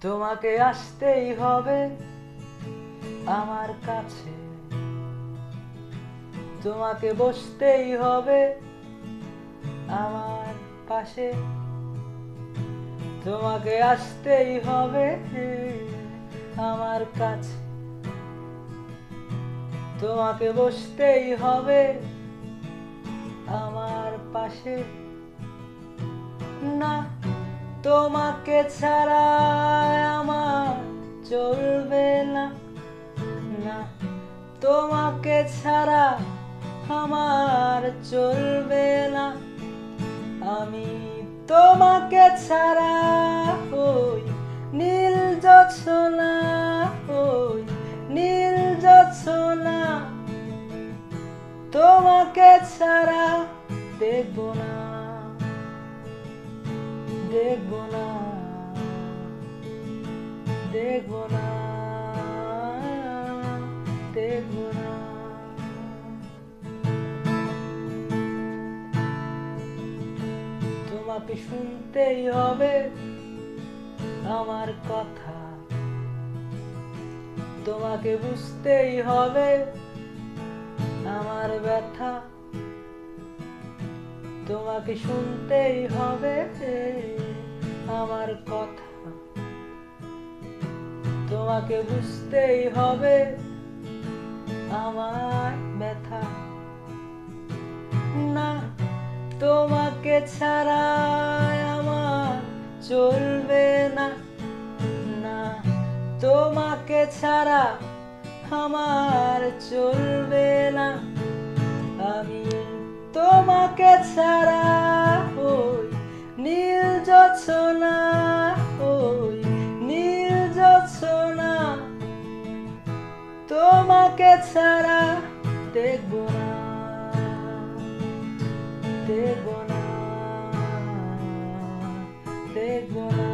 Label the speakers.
Speaker 1: তোমাকে আসতেই হবে আমার কাছে, তোমাকে বসতেই হবে আমার পাশে, তোমাকে আসতেই হবে আমার কাছে, তোমাকে বসতেই হবে আমার পাশে। না, তোমাকে ছাড়া আমার চলবে না, না তোমাকে ছাড়া আমার চলবে না। আমি তোমাকে ছাড়া ওই নীল জোছনা, ওই নীল জোছনা, তোমাকে ছাড়া দেখবো না, দেখবো না, দেখবো না, দেখবো না। তোমাকে শুনতেই হবে আমার কথা, তোমাকে বুঝতেই হবে আমার ব্যথা, তোমাকে শুনতেই হবে আমার কথা, তোমাকে বুঝতেই হবে আমার ব্যথা। না, তোমাকে ছাড়া আমার চলবে না, না তোমাকে ছাড়া আমার চলবে না। আমি তোমাকে ছাড়া ওই নীল জোছনা, ওই নীল জোছনা, তোমাকে ছাড়া দেখবো না, দেখবো না, দেখবো না।